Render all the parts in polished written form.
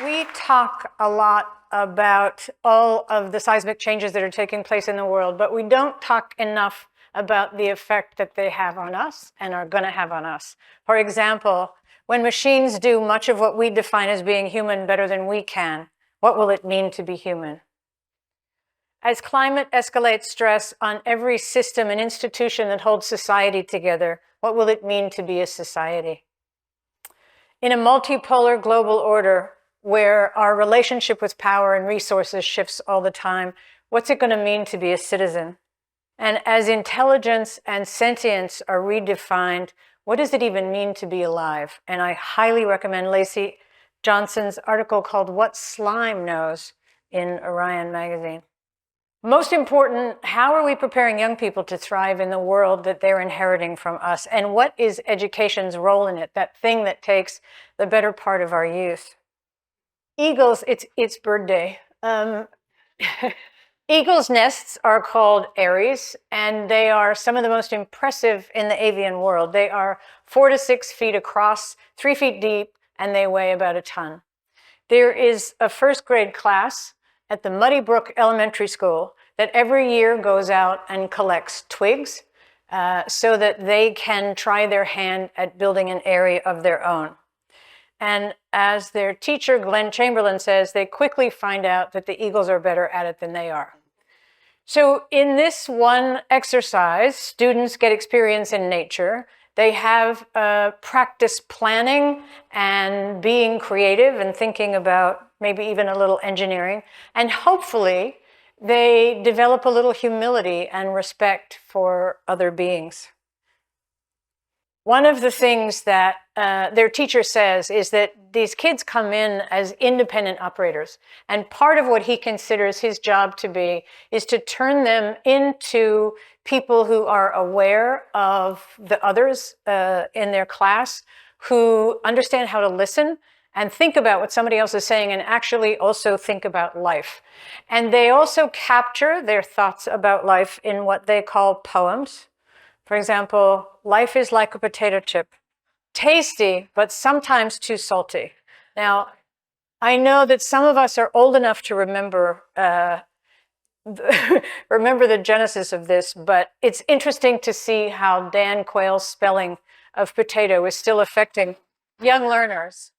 We talk a lot about all of the seismic changes that are taking place in the world, but we don't talk enough about the effect that they have on us and are going to have on us. For example, when machines do much of what we define as being human better than we can, what will it mean to be human? As climate escalates stress on every system and institution that holds society together, what will it mean to be a society? In a multipolar global order, where our relationship with power and resources shifts all the time, what's it going to mean to be a citizen? And as intelligence and sentience are redefined, what does it even mean to be alive? And I highly recommend Lacey Johnson's article called What Slime Knows in Orion magazine. Most important, how are we preparing young people to thrive in the world that they're inheriting from us? And what is education's role in it, that thing that takes the better part of our youth? Eagles, it's bird day. Eagles' nests are called eyries, and they are some of the most impressive in the avian world. They are 4 to 6 feet across, 3 feet deep, and they weigh about a ton. There is a first grade class at the Muddy Brook Elementary School that every year goes out and collects twigs so that they can try their hand at building an eyrie of their own. And as their teacher, Glenn Chamberlain, says, they quickly find out that the eagles are better at it than they are. So in this one exercise, students get experience in nature. They have practice planning and being creative and thinking about maybe even a little engineering. And hopefully, they develop a little humility and respect for other beings. One of the things that their teacher says is that these kids come in as independent operators. And part of what he considers his job to be is to turn them into people who are aware of the others in their class, who understand how to listen and think about what somebody else is saying and actually also think about life. And they also capture their thoughts about life in what they call poems. For example, life is like a potato chip. Tasty, but sometimes too salty. Now, I know that some of us are old enough to remember the genesis of this, but it's interesting to see how Dan Quayle's spelling of potato is still affecting young learners.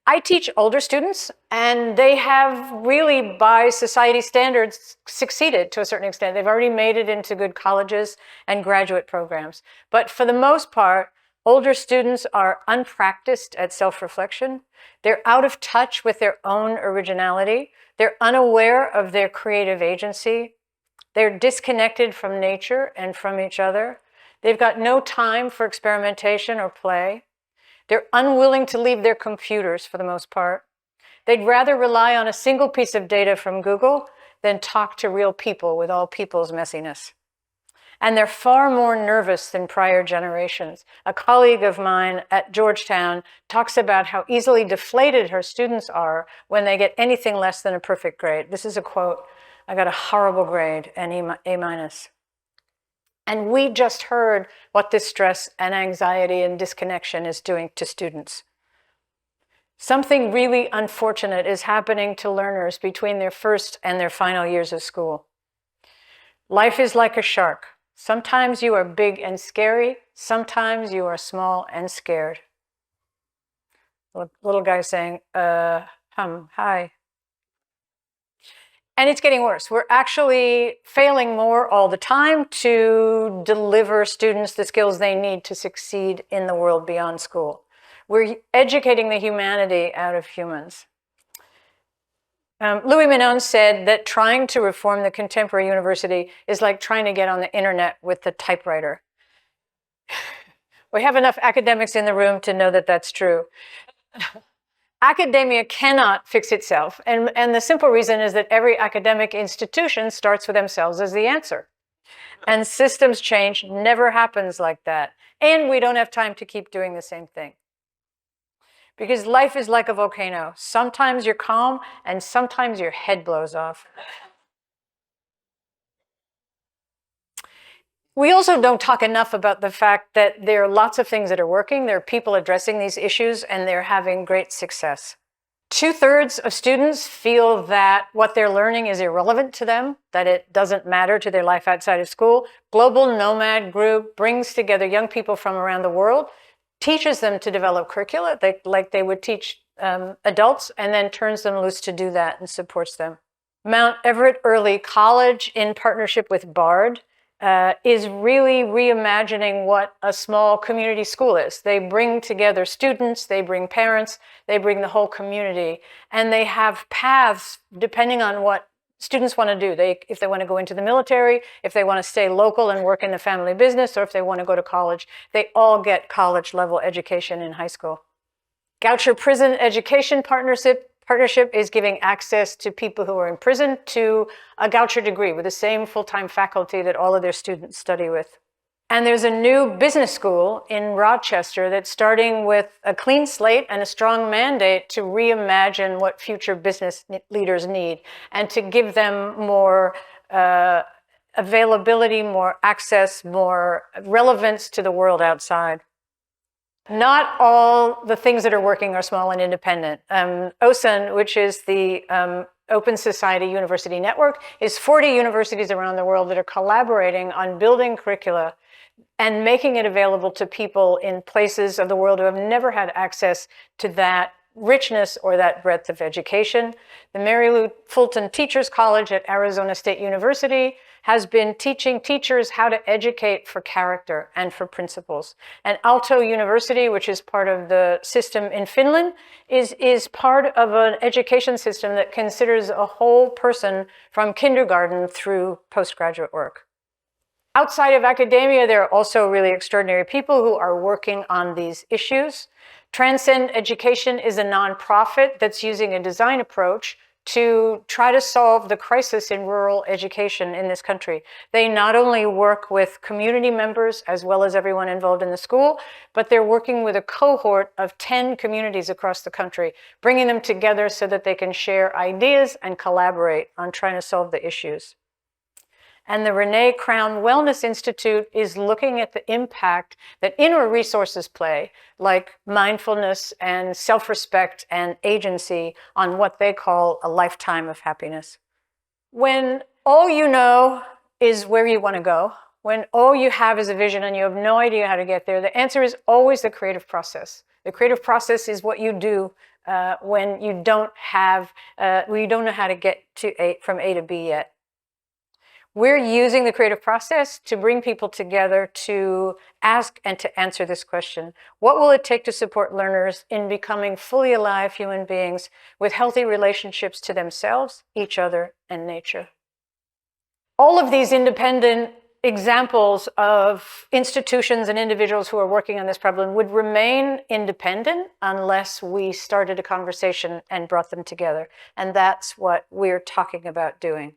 I teach older students, and they have really, by society standards, succeeded to a certain extent. They've already made it into good colleges and graduate programs. But for the most part, older students are unpracticed at self-reflection. They're out of touch with their own originality. They're unaware of their creative agency. They're disconnected from nature and from each other. They've got no time for experimentation or play. They're unwilling to leave their computers for the most part. They'd rather rely on a single piece of data from Google than talk to real people with all people's messiness. And they're far more nervous than prior generations. A colleague of mine at Georgetown talks about how easily deflated her students are when they get anything less than a perfect grade. This is a quote, "I got a horrible grade, an A minus." And we just heard what this stress and anxiety and disconnection is doing to students. Something really unfortunate is happening to learners between their first and their final years of school. Life is like a shark. Sometimes you are big and scary. Sometimes you are small and scared. Little guy saying, hi. And it's getting worse. We're actually failing more all the time to deliver students the skills they need to succeed in the world beyond school. We're educating the humanity out of humans. Louis Mignone said that trying to reform the contemporary university is like trying to get on the internet with the typewriter. We have enough academics in the room to know that that's true. Academia cannot fix itself, and the simple reason is that every academic institution starts with themselves as the answer. And systems change never happens like that. And we don't have time to keep doing the same thing. Because life is like a volcano. Sometimes you're calm, and sometimes your head blows off. We also don't talk enough about the fact that there are lots of things that are working. There are people addressing these issues, and they're having great success. 2/3 of students feel that what they're learning is irrelevant to them, that it doesn't matter to their life outside of school. Global Nomad Group brings together young people from around the world, teaches them to develop curricula like they would teach adults, and then turns them loose to do that and supports them. Mount Everett Early College, in partnership with BARD, is really reimagining what a small community school is. They bring together students, they bring parents, they bring the whole community, and they have paths depending on what students want to do. If they want to go into the military, if they want to stay local and work in the family business, or if they want to go to college, they all get college-level education in high school. Goucher Prison Education Partnership is giving access to people who are in prison to a Goucher degree with the same full-time faculty that all of their students study with. And there's a new business school in Rochester that's starting with a clean slate and a strong mandate to reimagine what future business leaders need and to give them more availability, more access, more relevance to the world outside. Not all the things that are working are small and independent. OSUN, which is the Open Society University Network, is 40 universities around the world that are collaborating on building curricula and making it available to people in places of the world who have never had access to that richness or that breadth of education. The Mary Lou Fulton Teachers College at Arizona State University has been teaching teachers how to educate for character and for principles. And Aalto University, which is part of the system in Finland, is part of an education system that considers a whole person from kindergarten through postgraduate work. Outside of academia, there are also really extraordinary people who are working on these issues. Transcend Education is a nonprofit that's using a design approach to try to solve the crisis in rural education in this country. They not only work with community members as well as everyone involved in the school, but they're working with a cohort of 10 communities across the country, bringing them together so that they can share ideas and collaborate on trying to solve the issues. And the Renee Crown Wellness Institute is looking at the impact that inner resources play, like mindfulness and self-respect and agency, on what they call a lifetime of happiness. When all you know is where you want to go, when all you have is a vision and you have no idea how to get there, the answer is always the creative process. The creative process is what you do when you don't know how to get from A to B yet. We're using the creative process to bring people together to ask and to answer this question. What will it take to support learners in becoming fully alive human beings with healthy relationships to themselves, each other, and nature? All of these independent examples of institutions and individuals who are working on this problem would remain independent unless we started a conversation and brought them together. And that's what we're talking about doing.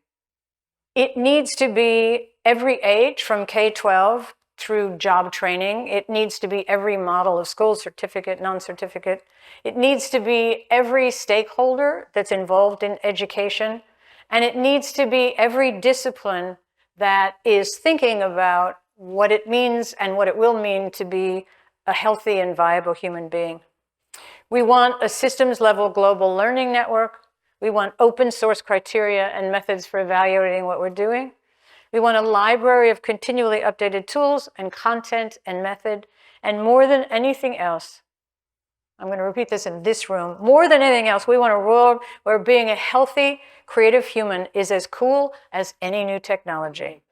It needs to be every age from K-12 through job training. It needs to be every model of school, certificate, non-certificate. It needs to be every stakeholder that's involved in education. And it needs to be every discipline that is thinking about what it means and what it will mean to be a healthy and viable human being. We want a systems-level global learning network. We want open source criteria and methods for evaluating what we're doing. We want a library of continually updated tools and content and method. And more than anything else, I'm going to repeat this in this room, more than anything else, we want a world where being a healthy, creative human is as cool as any new technology.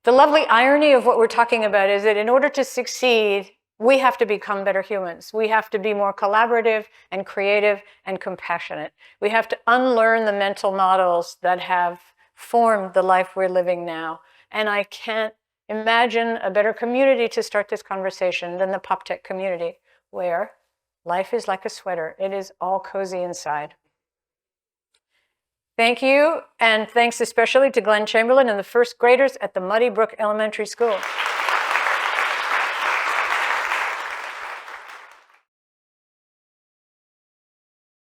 The lovely irony of what we're talking about is that in order to succeed, we have to become better humans. We have to be more collaborative and creative and compassionate. We have to unlearn the mental models that have formed the life we're living now. And I can't imagine a better community to start this conversation than the PopTech community, where life is like a sweater. It is all cozy inside. Thank you, and thanks especially to Glenn Chamberlain and the first graders at the Muddy Brook Elementary School.